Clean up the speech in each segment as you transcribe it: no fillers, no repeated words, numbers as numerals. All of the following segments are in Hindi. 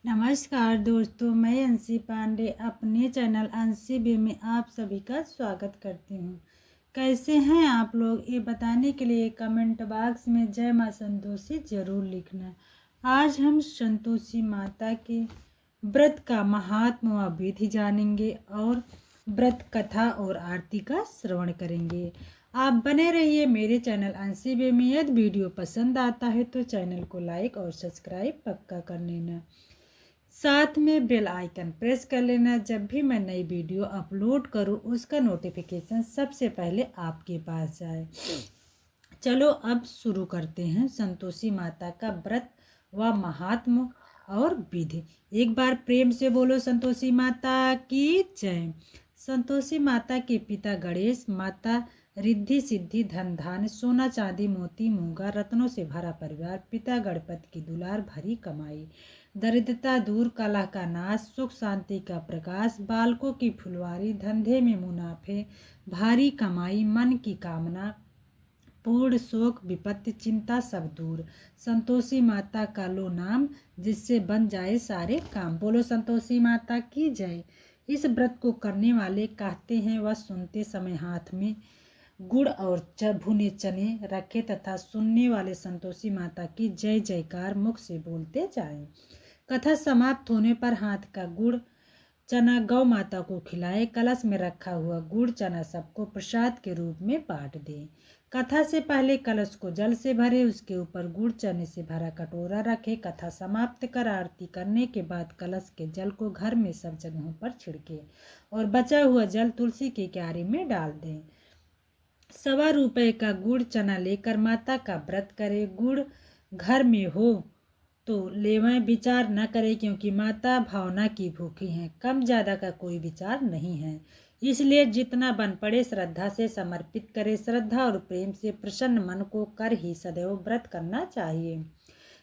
नमस्कार दोस्तों, मैं अंशी पांडे अपने चैनल अंशी बे में आप सभी का स्वागत करती हूँ। कैसे हैं आप लोग, ये बताने के लिए कमेंट बॉक्स में जय माँ संतोषी जरूर लिखना। आज हम संतोषी माता के व्रत का महात्म व विधि जानेंगे और व्रत कथा और आरती का श्रवण करेंगे। आप बने रहिए मेरे चैनल अंशी बे में। यदि वीडियो पसंद आता है तो चैनल को लाइक और सब्सक्राइब पक्का कर लेना, साथ में बेल आइकन प्रेस कर लेना। जब भी मैं नई वीडियो अपलोड करूं उसका नोटिफिकेशन सबसे पहले आपके पास जाए। चलो अब शुरू करते हैं संतोषी माता का व्रत व महात्म और विधि। एक बार प्रेम से बोलो संतोषी माता की जय। संतोषी माता के पिता गणेश, माता रिद्धि सिद्धि धन धान सोना चांदी मोती मूंगा रत्नों से भरा परिवार, पिता गणपति की दुलार भरी कमाई, दरिद्रता दूर कलह का नाश सुख शांति का प्रकाश, बालकों की फुलवारी धंधे में मुनाफे भारी कमाई, मन की कामना पूर्ण शोक विपत्ति चिंता सब दूर। संतोषी माता का लो नाम जिससे बन जाए सारे काम। बोलो संतोषी माता की जय। इस व्रत को करने वाले कहते हैं वह सुनते समय हाथ में गुड़ और भुने चने रखे तथा सुनने वाले संतोषी माता की जय जयकार मुख से बोलते जाएं। कथा समाप्त होने पर हाथ का गुड़ चना गौ माता को खिलाए। कलश में रखा हुआ गुड़ चना सबको प्रसाद के रूप में बांट दे। कथा से पहले कलश को जल से भरे, उसके ऊपर गुड़ चने से भरा कटोरा रखे। कथा समाप्त कर आरती करने के बाद कलश के जल को घर में सब जगहों पर छिड़के और बचा हुआ जल तुलसी के क्यारी में डाल दें। ₹1.25 का गुड़ चना लेकर माता का व्रत करे। गुड़ घर में हो तो लेवें, विचार न करें क्योंकि माता भावना की भूखी हैं। कम ज्यादा का कोई विचार नहीं है, इसलिए जितना बन पड़े श्रद्धा से समर्पित करें। श्रद्धा और प्रेम से प्रसन्न मन को कर ही सदैव व्रत करना चाहिए।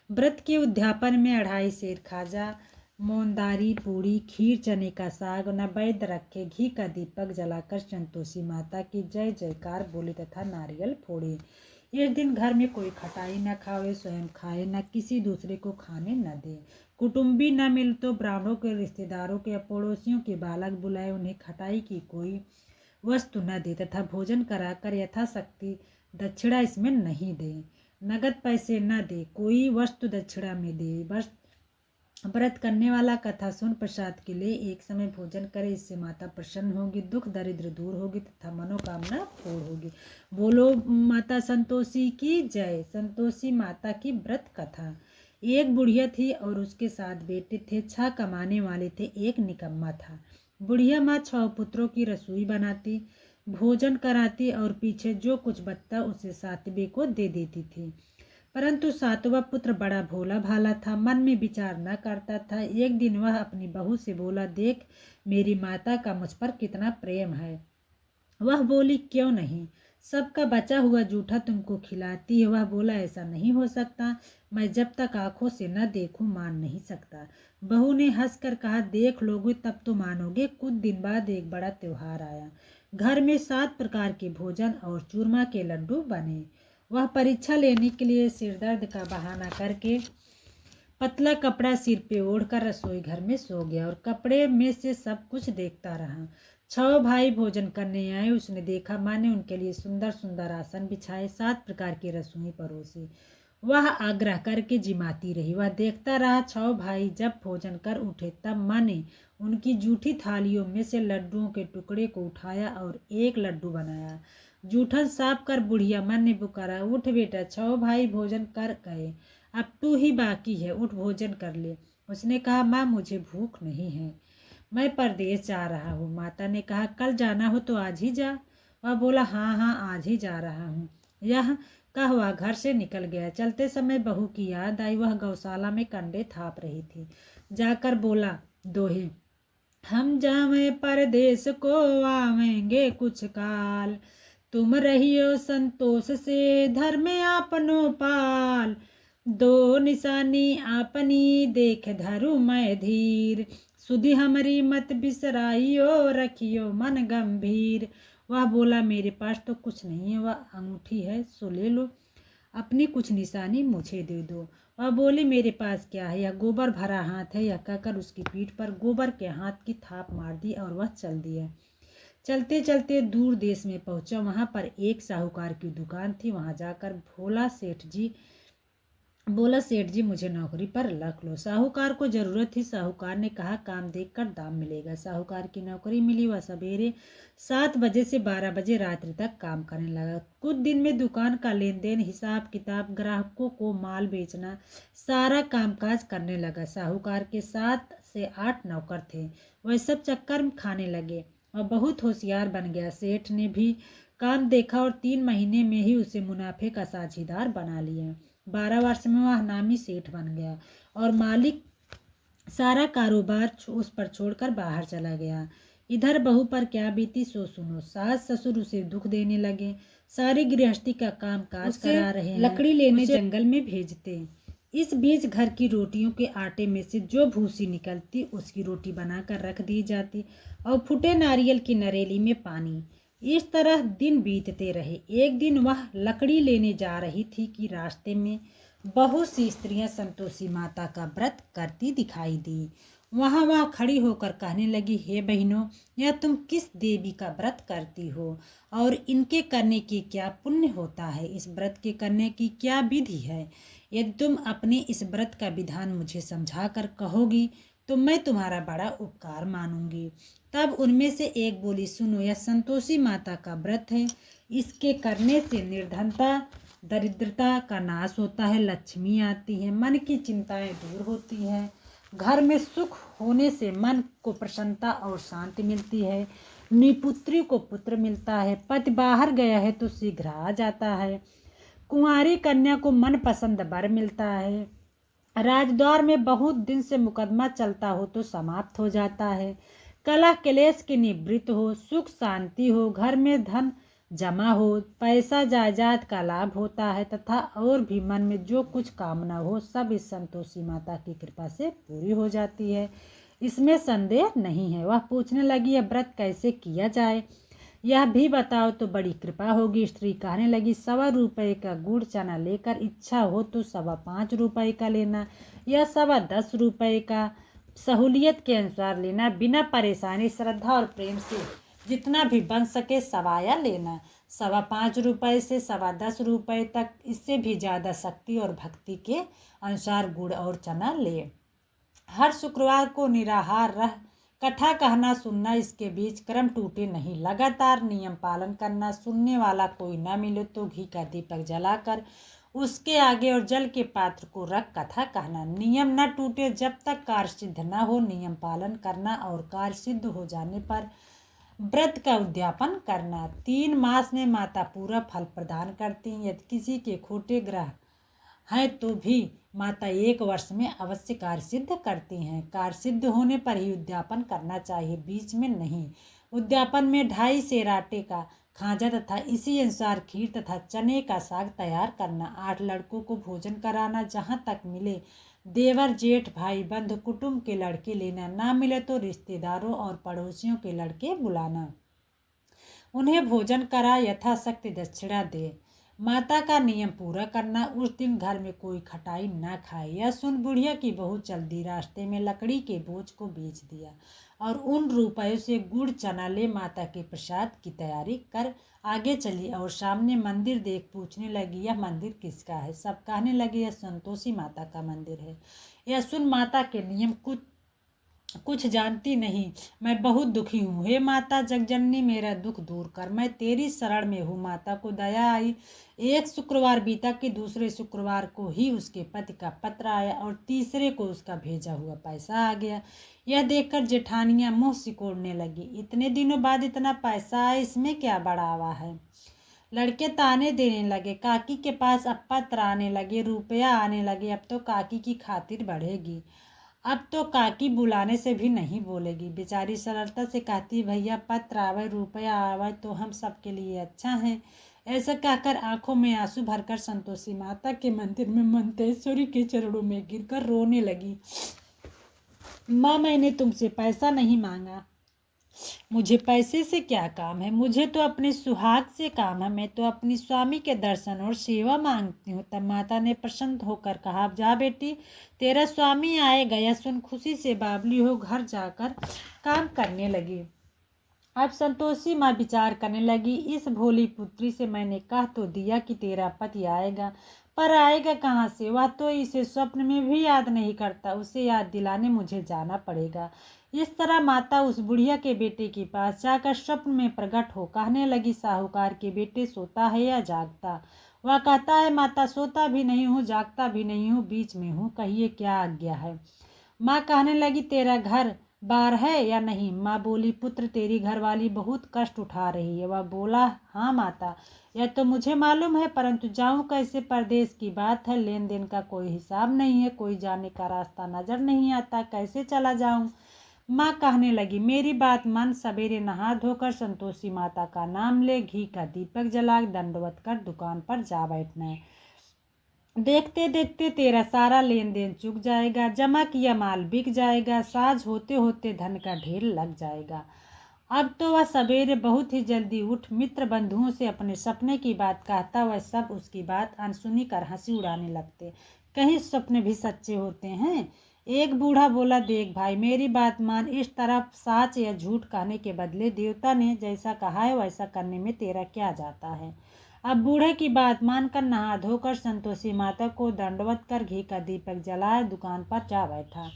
व्रत के उद्यापन में 2.5 सेर खाजा, मोमदारी पूड़ी, खीर, चने का साग, नैवेद्य रखे, घी का दीपक जलाकर संतोषी माता की जय जयकार बोले तथा नारियल फोड़े। इस दिन घर में कोई खटाई न खावे, स्वयं खाए, न किसी दूसरे को खाने न दे। कुटुंबी न मिल तो ब्राह्मणों के, रिश्तेदारों के, पड़ोसियों के बालक बुलाए, उन्हें खटाई की कोई वस्तु न दे तथा भोजन कराकर यथाशक्ति दक्षिणा इसमें नहीं दे। नगद पैसे न दे, कोई वस्तु दक्षिणा में दे। बस व्रत करने वाला कथा सुन प्रसाद के लिए एक समय भोजन करे, इससे माता प्रसन्न होगी, दुख दरिद्र दूर होगी तथा मनोकामना पूर्ण होगी। बोलो माता संतोषी की जय। संतोषी माता की व्रत कथा। एक बुढ़िया थी और उसके 7 बेटे थे। 6 कमाने वाले थे, एक निकम्मा था। बुढ़िया माँ 6 पुत्रों की रसोई बनाती, भोजन कराती और पीछे जो कुछ बचता उसे 7वें को दे देती थी। परंतु 7वां पुत्र बड़ा भोला भाला था, मन में विचार न करता था। एक दिन वह अपनी बहू से बोला, देख मेरी माता का मुझ पर कितना प्रेम है। वह बोली, क्यों नहीं, सबका बचा हुआ जूठा तुमको खिलाती है। वह बोला, ऐसा नहीं हो सकता, मैं जब तक आंखों से न देखूं मान नहीं सकता। बहू ने हंसकर कहा, देख लोगे तब तो मानोगे। कुछ दिन बाद एक बड़ा त्योहार आया। घर में 7 प्रकार के भोजन और चूरमा के लड्डू बने। वह परीक्षा लेने के लिए सिरदर्द का बहाना करके पतला कपड़ा सिर पे ओढ़कर रसोई घर में सो गया और कपड़े में से सब कुछ देखता रहा। 6 भाई भोजन करने आए। उसने देखा माँ ने उनके लिए सुंदर सुंदर आसन बिछाए, 7 प्रकार की रसोई परोसी। वह आग्रह करके जिमाती रही। वह देखता रहा। 6 भाई जब भोजन कर उठे तब माँ ने उनकी जूठी थालियों में से लड्डुओं के टुकड़े को उठाया और एक लड्डू बनाया। जूठन साफ कर बुढ़िया मन ने पुकारा, उठ बेटा, 6 भाई भोजन कर गए, अब तू ही बाकी है, उठ भोजन कर ले। उसने कहा, माँ मुझे भूख नहीं है, मैं परदेश जा रहा हूँ। माता ने कहा, कल जाना हो तो आज ही जा। वह बोला, हाँ हाँ आज ही जा रहा हूँ। यह कहा वह घर से निकल गया। चलते समय बहू की याद आई। वह गौशाला में कंडे थाप रही थी। जाकर बोला, दोहे, हम जावे परदेश को आवेंगे कुछ काल, तुम रहियो संतोष से धर्म आपनो पाल। दो निशानी आपनी देख धरु मैं धीर, सुधि हमारी मत बिसराइयो रखियो मन गंभीर। वह बोला, मेरे पास तो कुछ नहीं है, वह अंगूठी है सो ले लो। अपनी कुछ निशानी मुझे दे दो। वह बोली, मेरे पास क्या है, यह गोबर भरा हाथ है। यह कहकर उसकी पीठ पर गोबर के हाथ की थाप मार दी और वह चल दिया। चलते चलते दूर देश में पहुंचा। वहां पर एक साहूकार की दुकान थी। वहां जाकर बोला, सेठ जी मुझे नौकरी पर रख लो। साहूकार को जरूरत थी। साहूकार ने कहा, काम देखकर दाम मिलेगा। साहूकार की नौकरी मिली। वह सवेरे 7 बजे से 12 बजे रात्रि तक काम करने लगा। कुछ दिन में दुकान का लेन देन, हिसाब किताब, ग्राहकों को माल बेचना, सारा कामकाज करने लगा। साहूकार के 7 से 8 नौकर थे। वह सब चक्कर खाने लगे। वह बहुत होशियार बन गया। सेठ ने भी काम देखा और 3 महीने में ही उसे मुनाफे का साझीदार बना लिया। 12 वर्ष में वह नामी सेठ बन गया और मालिक सारा कारोबार उस पर छोड़कर बाहर चला गया। इधर बहू पर क्या बीती सो सुनो। सास ससुर उसे दुख देने लगे। सारी गृहस्थी का काम काज करा रहे हैं, लकड़ी लेने जंगल में भेजते। इस बीच घर की रोटियों के आटे में से जो भूसी निकलती उसकी रोटी बनाकर रख दी जाती और फूटे नारियल की नरेली में पानी। इस तरह दिन बीतते रहे। एक दिन वह लकड़ी लेने जा रही थी कि रास्ते में बहुत सी स्त्रियां संतोषी माता का व्रत करती दिखाई दी। वह खड़ी होकर कहने लगी, हे बहनों, यह तुम किस देवी का व्रत करती हो और इनके करने की क्या पुण्य होता है? इस व्रत के करने की क्या विधि है? यदि तुम अपने इस व्रत का विधान मुझे समझा कर कहोगी तो मैं तुम्हारा बड़ा उपकार मानूंगी। तब उनमें से एक बोली, सुनो, यह संतोषी माता का व्रत है। इसके करने से निर्धनता, दरिद्रता का नाश होता है, लक्ष्मी आती है, मन की चिंताएं दूर होती हैं, घर में सुख होने से मन को प्रसन्नता और शांति मिलती है, निपुत्री को पुत्र मिलता है, पति बाहर गया है तो शीघ्र आ जाता है, कुंवारी कन्या को मनपसंद वर मिलता है, राजद्वार में बहुत दिन से मुकदमा चलता हो तो समाप्त हो जाता है, कलह क्लेश की निवृत्त हो, सुख शांति हो, घर में धन जमा हो, पैसा जायदाद का लाभ होता है तथा और भी मन में जो कुछ कामना हो सब इस संतोषी माता की कृपा से पूरी हो जाती है। इसमें संदेह नहीं है। वह पूछने लगी, यह व्रत कैसे किया जाए, यह भी बताओ तो बड़ी कृपा होगी। स्त्री कहने लगी, 1.25 रुपये का गुड़ चना लेकर, इच्छा हो तो 5.25 रुपये का लेना या 10.25 रुपये का, सहूलियत के अनुसार लेना, बिना परेशानी, श्रद्धा और प्रेम से जितना भी बन सके सवाया लेना। 5.25 रुपये से 10.25 रुपये तक, इससे भी ज़्यादा शक्ति और भक्ति के अनुसार गुड़ और चना ले। हर शुक्रवार को निराहार रह कथा कहना सुनना, इसके बीच क्रम टूटे नहीं, लगातार नियम पालन करना। सुनने वाला कोई न मिले तो घी का दीपक जलाकर उसके आगे और जल के पात्र को रख कथा कहना। नियम न टूटे जब तक कार्य सिद्ध न हो। नियम पालन करना और कार्य सिद्ध हो जाने पर व्रत का उद्यापन करना। 3 मास में माता पूरा फल प्रदान करती हैं। यदि किसी के खोटे ग्रह हैं तो भी माता 1 वर्ष में अवश्य कार्य सिद्ध करती हैं। कार्य सिद्ध होने पर ही उद्यापन करना चाहिए, बीच में नहीं। उद्यापन में 2.5 सेर आटे का खाजा तथा इसी अनुसार खीर तथा चने का साग तैयार करना। 8 लड़कों को भोजन कराना, जहाँ तक मिले देवर जेठ भाई बंधु कुटुंब के लड़के लेना, ना मिले तो रिश्तेदारों और पड़ोसियों के लड़के बुलाना, उन्हें भोजन करा, यथाशक्ति दक्षिणा दे। माता का नियम पूरा करना। उस दिन घर में कोई खटाई न खाए। यह सुन बुढ़िया की बहू चलती रास्ते में लकड़ी के बोझ को बेच दिया और उन रुपयों से गुड़ चना ले माता के प्रसाद की तैयारी कर आगे चली और सामने मंदिर देख पूछने लगी, यह मंदिर किसका है? सब कहने लगे, यह संतोषी माता का मंदिर है। यह सुन माता के नियम कुछ जानती नहीं, मैं बहुत दुखी हूँ। हे माता जगजननी, मेरा दुख दूर कर, मैं तेरी शरण में हूँ। माता को दया आई। एक शुक्रवार बीता कि दूसरे शुक्रवार को ही उसके पति का पत्र आया और तीसरे को उसका भेजा हुआ पैसा आ गया। यह देखकर जेठानियाँ मुँह सिकोड़ने लगी, इतने दिनों बाद इतना पैसा आया, इसमें क्या बढ़ावा है? लड़के ताने देने लगे। काकी के पास अब पत्र आने लगे, रुपया आने लगे। अब तो काकी की खातिर बढ़ेगी। अब तो काकी बुलाने से भी नहीं बोलेगी। बेचारी सरलता से कहती, भैया पत्र आवे, रुपया आवे तो हम सबके लिए अच्छा है। ऐसा कहकर आंखों में आंसू भरकर संतोषी माता के मंदिर में मंतेश्वरी के चरणों में गिरकर रोने लगी। माँ, मैंने तुमसे पैसा नहीं मांगा, मुझे पैसे से क्या काम है, मुझे तो अपने सुहाग से काम है। मैं तो अपनी स्वामी के दर्शन और सेवा मांगती हूँ। तब माता ने प्रसन्न होकर कहा, जा बेटी, तेरा स्वामी आएगा। यह सुन खुशी से बाबली हो घर जाकर काम करने लगी। अब संतोषी माँ विचार करने लगी, इस भोली पुत्री से मैंने कह तो दिया कि तेरा पति आएगा, पर आएगा कहाँ से? वह तो इसे स्वप्न में भी याद नहीं करता। उसे याद दिलाने मुझे जाना पड़ेगा। इस तरह माता उस बुढ़िया के बेटे के पास जाकर स्वप्न में प्रकट हो कहने लगी, साहूकार के बेटे सोता है या जागता? वह कहता है, माता सोता भी नहीं हूँ, जागता भी नहीं हूँ, बीच में हूँ, कहिए क्या आज्ञा है। माँ कहने लगी, तेरा घर बार है या नहीं? माँ बोली, पुत्र तेरी घरवाली बहुत कष्ट उठा रही है। वह बोला, हाँ माता, यह तो मुझे मालूम है, परंतु जाऊं कैसे? परदेश की बात है, लेन देन का कोई हिसाब नहीं है, कोई जाने का रास्ता नजर नहीं आता, कैसे चला जाऊं? माँ कहने लगी, मेरी बात मान, सवेरे नहा धोकर संतोषी माता का नाम ले, घी का दीपक जला दंडवत कर दुकान पर जा बैठना है। देखते देखते तेरा सारा लेन देन चुक जाएगा, जमा किया माल बिक जाएगा, साझ होते होते धन का ढेर लग जाएगा। अब तो वह सवेरे बहुत ही जल्दी उठ मित्र बंधुओं से अपने सपने की बात कहता। वह सब उसकी बात अनसुनी कर हंसी उड़ाने लगते। कहीं सपने भी सच्चे होते हैं। एक बूढ़ा बोला, देख भाई, मेरी बात मान, इस तरह साच या झूठ कहने के बदले देवता ने जैसा कहा है वैसा करने में तेरा क्या जाता है? अब बूढ़े की बात मानकर नहा धोकर संतोषी माता को दंडवत कर घी का दीपक जलाए दुकान पर जा बैठा।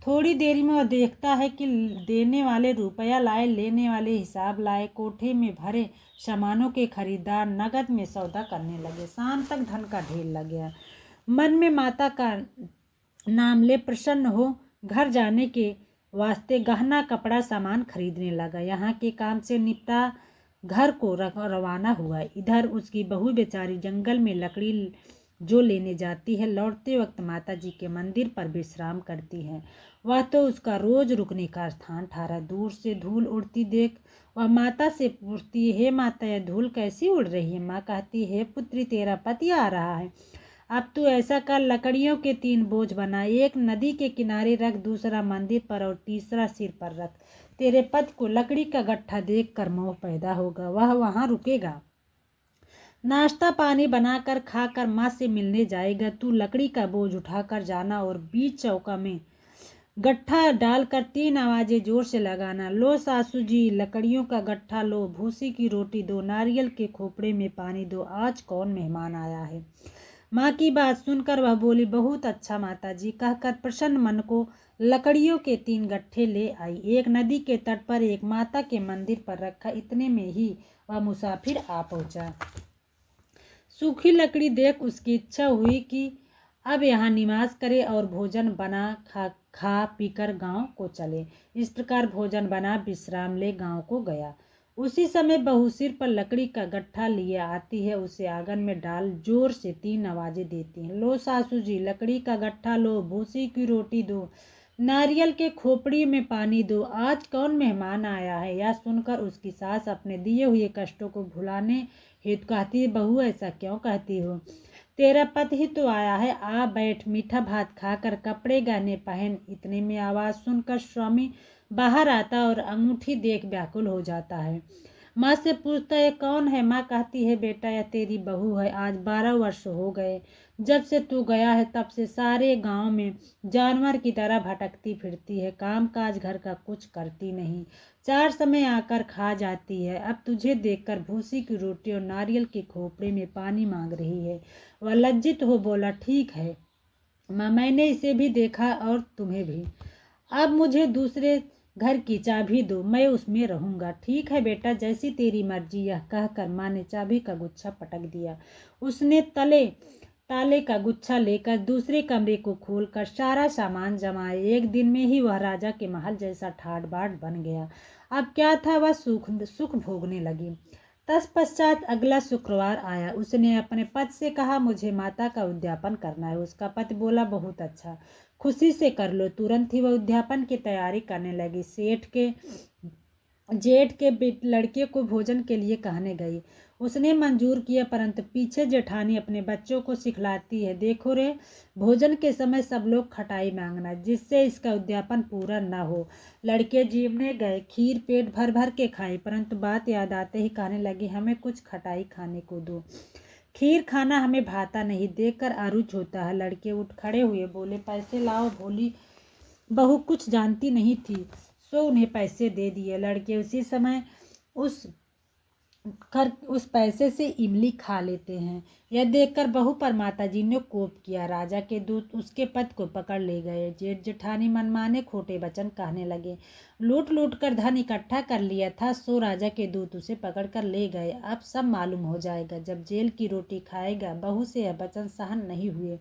थोड़ी देर में वह देखता है कि देने वाले रुपया लाए, लेने वाले हिसाब लाए, कोठे में भरे सामानों के खरीदार नगद में सौदा करने लगे। शाम तक धन का ढेर लग गया। मन में माता का नाम ले प्रसन्न हो घर जाने के वास्ते गहना कपड़ा सामान खरीदने लगा। यहाँ के काम से निपटा घर को रवाना हुआ। इधर उसकी बहू बेचारी जंगल में लकड़ी जो लेने जाती है, लौटते वक्त माता जी के मंदिर पर विश्राम करती है। वह तो उसका रोज रुकने का स्थान ठहरा। दूर से धूल उड़ती देख वह माता से पूछती, हे माता, यह धूल कैसी उड़ रही है? माँ कहती है, पुत्री, तेरा पति आ रहा है। अब तू ऐसा कर, लकड़ियों के 3 बोझ बना, एक नदी के किनारे रख, दूसरा मंदिर पर और तीसरा सिर पर रख। तेरे पति को लकड़ी का गट्ठा देख कर मोह पैदा होगा, वह वहां रुकेगा। नाश्ता पानी बनाकर खाकर माँ से मिलने जाएगा। तू लकड़ी का बोझ उठाकर जाना और बीच चौका में गट्ठा डालकर 3 आवाजें जोर से लगाना, लो सासू जी, लकड़ियों का गट्ठा लो, भूसी की रोटी दो, नारियल के खोपड़े में पानी दो, आज कौन मेहमान आया है? माँ की बात सुनकर वह बोली, बहुत अच्छा माता जी, कहकर प्रसन्न मन को लकड़ियों के 3 गट्ठे ले आई। एक नदी के तट पर, एक माता के मंदिर पर रखा। इतने में ही वह मुसाफिर आ पहुंचा। सूखी लकड़ी देख उसकी इच्छा हुई कि अब यहाँ निवास करे और भोजन बना खा पीकर गांव को चले। इस प्रकार भोजन बना विश्राम ले गांव को गया। उसी समय बहू सिर पर लकड़ी का गट्ठा लिए आती है। उसे आंगन में डाल जोर से 3 आवाजें देती है, लो सासू जी, लकड़ी का गट्ठा लो, भूसी की रोटी दो, नारियल के खोपड़ी में पानी दो, आज कौन मेहमान आया है? यह सुनकर उसकी सास अपने दिए हुए कष्टों को भुलाने हेतु कहती है, बहू, ऐसा क्यों कहती हो? तेरा पति ही तो आया है, आ बैठ, मीठा भात खाकर कपड़े गहने पहन। इतने में आवाज सुनकर स्वामी बाहर आता और अंगूठी देख व्याकुल हो जाता है। माँ से पूछता है, कौन है? माँ कहती है, बेटा, यह तेरी बहू है। आज 12 वर्ष हो गए जब से तू गया है, तब से सारे गांव में जानवर की तरह भटकती फिरती है, काम काज घर का कुछ करती नहीं, 4 समय आकर खा जाती है। अब तुझे देखकर भूसी की रोटी और नारियल के खोपड़े में पानी मांग रही है। वह लज्जित हो बोला, ठीक है माँ, मैंने इसे भी देखा और तुम्हें भी। अब मुझे दूसरे घर की चाबी दो, मैं उसमें रहूंगा। ठीक है बेटा, जैसी तेरी मर्जी। यह कहकर माँ ने चाबी का गुच्छा पटक दिया। उसने ताले का गुच्छा लेकर दूसरे कमरे को खोलकर सारा सामान जमाया। एक दिन में ही वह राजा के महल जैसा ठाट बाट बन गया। अब क्या था, वह सुख भोगने लगी। तत्पश्चात अगला शुक्रवार आया। उसने अपने पति से कहा, मुझे माता का उद्यापन करना है। उसका पति बोला, बहुत अच्छा, खुशी से कर लो। तुरंत ही वह उद्यापन की तैयारी करने लगी। सेठ के जेठ के लड़के को भोजन के लिए कहने गई। उसने मंजूर किया, परंतु पीछे जेठानी अपने बच्चों को सिखलाती है, देखो रे, भोजन के समय सब लोग खटाई मांगना, जिससे इसका उद्यापन पूरा न हो। लड़के जीवने गए, खीर पेट भर भर के खाई, परंतु बात याद आते ही कहने लगी, हमें कुछ खटाई खाने को दो, खीर खाना हमें भाता नहीं, देखकर अरुच होता है। लड़के उठ खड़े हुए, बोले, पैसे लाओ। भोली बहू कुछ जानती नहीं थी, सो उन्हें पैसे दे दिए। लड़के उसी समय उस पैसे से इमली खा लेते हैं। यह देखकर बहू पर माताजी ने कोप किया। राजा के दूत उसके पद को पकड़ ले गए। जेठ जेठानी मनमाने खोटे वचन कहने लगे। लूट लूट कर धन इकट्ठा कर लिया था, सो राजा के दूत उसे पकड़ कर ले गए। अब सब मालूम हो जाएगा जब जेल की रोटी खाएगा। बहू से यह वचन सहन नहीं हुए।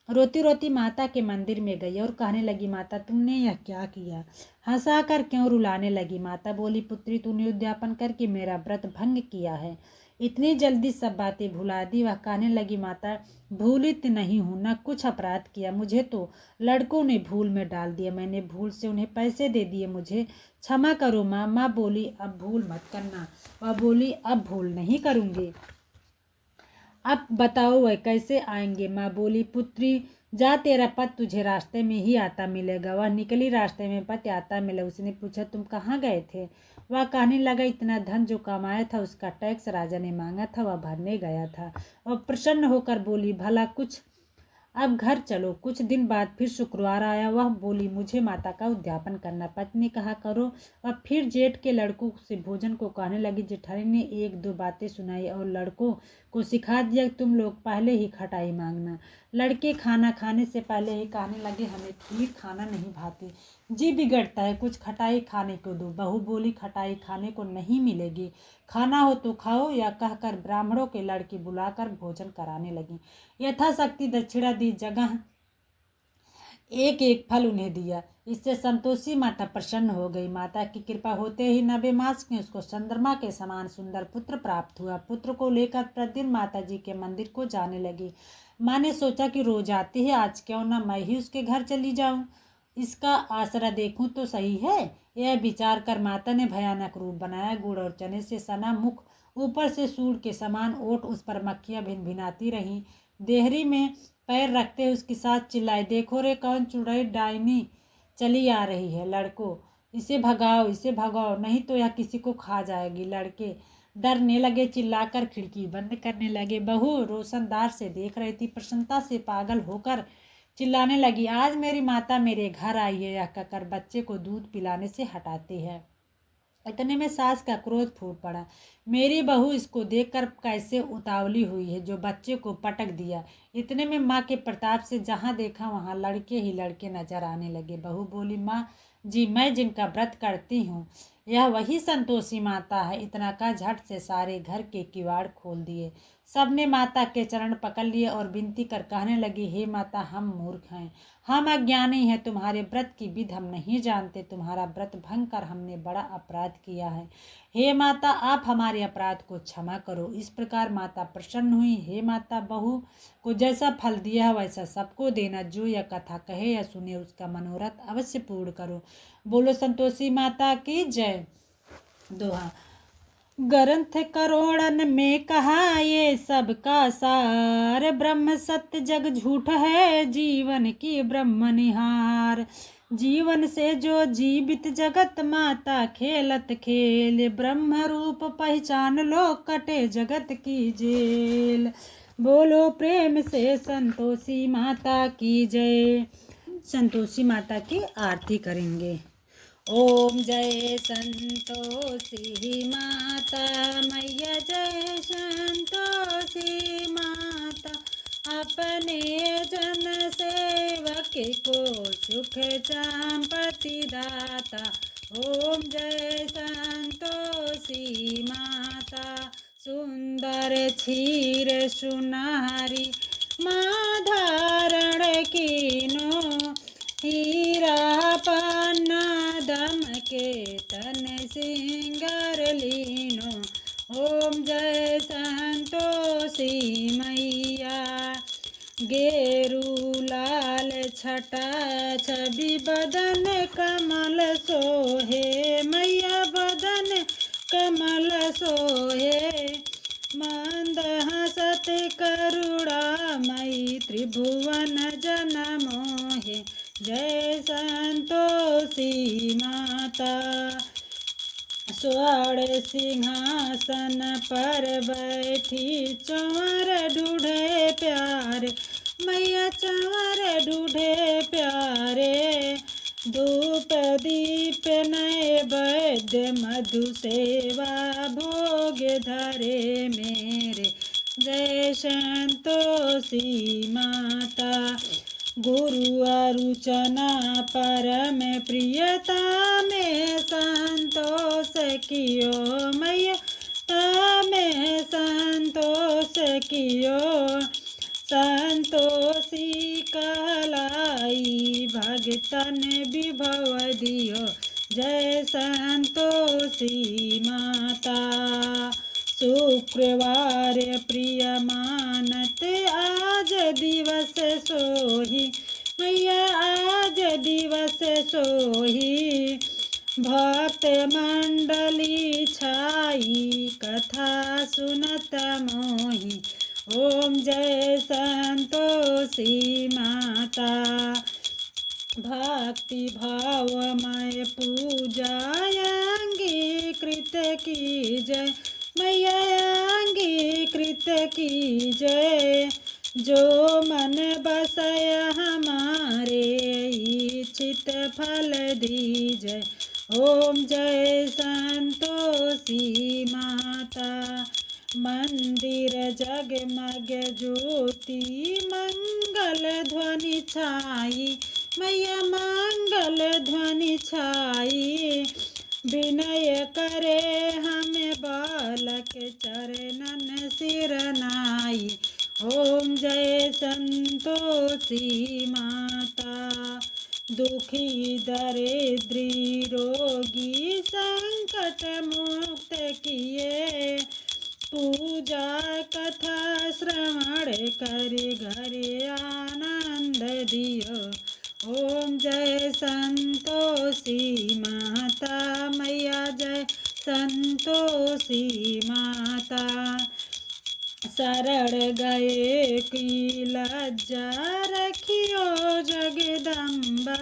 रोती रोती माता के मंदिर में गई और कहने लगी, माता तुमने यह क्या किया? हंसा कर क्यों रुलाने लगी? माता बोली, पुत्री तूने उद्यापन करके मेरा व्रत भंग किया है, इतनी जल्दी सब बातें भुला दी। वह कहने लगी, माता भूलित नहीं हूँ, न कुछ अपराध किया, मुझे तो लड़कों ने भूल में डाल दिया, मैंने भूल से उन्हें पैसे दे दिए, मुझे क्षमा करो माँ। माँ बोली, अब भूल मत करना। वह बोली, अब भूल नहीं करूँगी। अब बताओ वह कैसे आएंगे? माँ बोली, पुत्री जा, तेरा पति तुझे रास्ते में ही आता मिलेगा। वह निकली, रास्ते में पति आता मिला। उसने पूछा, तुम कहाँ गए थे? वह कहने लगा, इतना धन जो कमाया था उसका टैक्स राजा ने मांगा था, वह भरने गया था। और प्रसन्न होकर बोली, भला कुछ, अब घर चलो। कुछ दिन बाद फिर शुक्रवार आया। वह बोली, मुझे माता का उद्यापन करना। पत्नी ने कहा, करो। वह फिर जेठ के लड़कों से भोजन को कहने लगी। जेठानी ने एक दो बातें सुनाई और लड़कों को सिखा दिया, तुम लोग पहले ही खटाई मांगना। लड़के खाना खाने से पहले ही कहने लगे, हमें खीर खाना नहीं भाती, जी बिगड़ता है, कुछ खटाई खाने को दो। बहू बोली, खटाई खाने को नहीं मिलेगी, खाना हो तो खाओ, या कहकर ब्राह्मणों के लड़के बुलाकर भोजन कराने लगी। यथाशक्ति दक्षिणा दी, जगह एक एक फल उन्हें दिया। इससे संतोषी माता प्रसन्न हो गई। माता की कृपा होते ही 90 मास में उसको चंद्रमा के समान सुंदर पुत्र प्राप्त हुआ। पुत्र को लेकर प्रतिदिन माता जी के मंदिर को जाने लगी। माँ ने सोचा कि रोज आती है, आज क्यों न मैं ही उसके घर चली जाऊं, इसका आसरा देखूं तो सही है। यह विचार कर माता ने भयानक रूप बनाया। गुड़ और चने से सना मुख, ऊपर से सूंड के समान ओठ, उस पर मक्खियां भिन भिनाती रहीं। देहरी में पैर रखते उसके साथ चिल्लाए, देखो रे, कौन चुड़ैल डायनी चली आ रही है, लड़को इसे भगाओ, इसे भगाओ, नहीं तो यह किसी को खा जाएगी। लड़के डरने लगे, चिल्लाकर खिड़की बंद करने लगे। बहू रोशनदार से देख रही थी, प्रसन्नता से पागल होकर चिल्लाने लगी, आज मेरी माता मेरे घर आई है। यह कहकर बच्चे को दूध पिलाने से हटाते हैं। इतने में सास का क्रोध फूट पड़ा, मेरी बहू इसको देखकर कैसे उतावली हुई है, जो बच्चे को पटक दिया। इतने में माँ के प्रताप से जहाँ देखा वहाँ लड़के ही लड़के नजर आने लगे। बहू बोली, माँ जी, मैं जिनका व्रत करती हूँ यह वही संतोषी माता है। इतना का झट से सारे घर के किवाड़ खोल दिए। सबने माता के चरण पकड़ लिए और विनती कर कहने लगी, हे माता, हम मूर्ख हैं, हम अज्ञानी हैं, तुम्हारे व्रत की विधि हम नहीं जानते, तुम्हारा व्रत भंग कर हमने बड़ा अपराध किया है। हे माता, आप हमारे अपराध को क्षमा करो। इस प्रकार माता प्रसन्न हुई। हे माता, बहू को जैसा फल दिया वैसा सबको देना, जो यह कथा कहे या सुने उसका मनोरथ अवश्य पूर्ण करो। बोलो संतोषी माता की जय। दोहा। ग्रंथ करोड़न में कहा ये सबका सार, ब्रह्म सत्य जग झूठ है, जीवन की ब्रह्म निहार। जीवन से जो जीवित जगत, माता खेलत खेल, ब्रह्म रूप पहचान लो, कटे जगत की जेल। बोलो प्रेम से संतोषी माता की जय। संतोषी माता की आरती करेंगे। ओम जय संतोषी माता मैया, जय संतोषी माता, अपने जन सेवक को सुख संपत्ति दाता। ओम जय संतोषी माता, सुंदर क्षीर सुनारी, माँ धारण कीनो, हीरा पन्ना दम के तन सिंगार लीनो। ओम जय संतोषी मैया, गेरू लाल छटा छवि बदन कमल सोहे, मैया बदन सोहे। मंद हसत करुणामयी त्रिभुवन जन मोहे। जय संतोषी माता। स्वर्ण सिंहासन पर बैठी चंवर ढूढ़े प्यारे। मैया चंवर ढूढ़े प्यारे। धूप दीप नैवेद्य मधु सेवा भोग धरे मेरे। जय संतोषी माता। गुरु अरुचना परम प्रियता में संतोष कियो मैया में संतोष कियो। संतोषी कहलाई भगतन विभव दियो। जय संतोषी माता। शुक्रवार प्रिय मानत आज दिवस सोही। मैया आज दिवस सोही। भक्त मंडली छाई कथा सुनत मोही। ओम जय संतोषी माता। भक्ति भावमय पूजा अंगीकृत की जय। मैया अंगीकृत की जय। जो मन बसय हमारे इच्छित फल दीजय। ओम जय संतोषी माता। मंदिर जगमग ज्योति मंगल ध्वनि छाई। मैया मंगल ध्वनि छाई। विनय करे हमें बालक चरणन सिरनाई। ओम जय संतोषी माता। दुखी दरिद्री रोगी संकट मुक्त किए। पूजा कथा श्रवण कर घरे आनंद दियो। ओम जय संतोषी माता। मैया जय संतोषी माता। शरण गए की लज्जा रखियो जगदम्बा।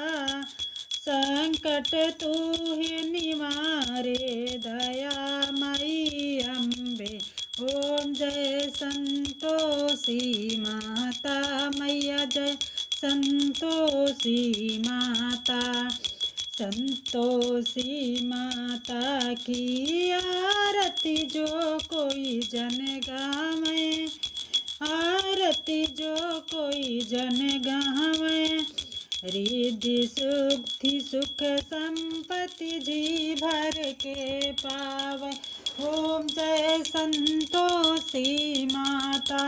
संकट तू ही निवारे दयामयी अम्बे। ओम जय संतोषी माता। मैया जय संतोषी माता। संतोषी माता की आरती जो कोई जन गावे। आरती जो कोई जन गावे। रिद्धि सुद्धि सुख संपत्ति जी भर के पावे। ओम जय संतोषी माता।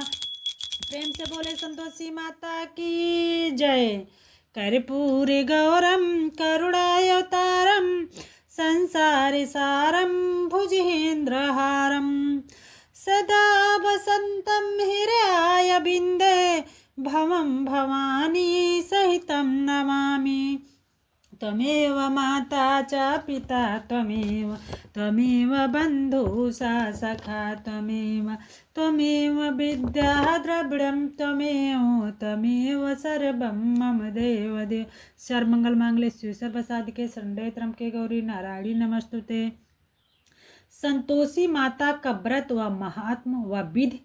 प्रेम से बोले संतोषी माता की जय। कर्पूर गौरम करुणावतारम संसार सारम भुजगेन्द्रहारम। सदा वसंतम हृदयाय बिंदे भवं भवानी सहितं नमामि। त्वमेव माता च पिता त्वमेव बन्धु सा सखा त्वमेव विद्या द्रविणं त्वमेव सर्वं मम देव। सर्वमंगल मांगल्ये शिवे सर्वसाधिके शरण्ये त्र्यंबके गौरी नारायणी नमस्तुते। संतोषी माता का व्रत व महात्म व विधि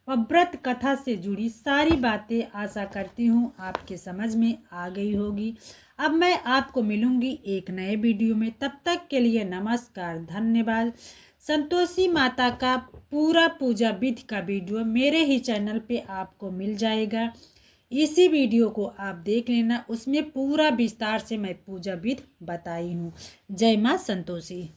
व व्रत कथा से जुड़ी सारी बातें आशा करती हूँ आपके समझ में आ गई होगी। अब मैं आपको मिलूंगी एक नए वीडियो में। तब तक के लिए नमस्कार, धन्यवाद। संतोषी माता का पूरा पूजा विधि का वीडियो मेरे ही चैनल पे आपको मिल जाएगा। इसी वीडियो को आप देख लेना, उसमें पूरा विस्तार से मैं पूजा विधि बताई हूँ। जय माँ संतोषी।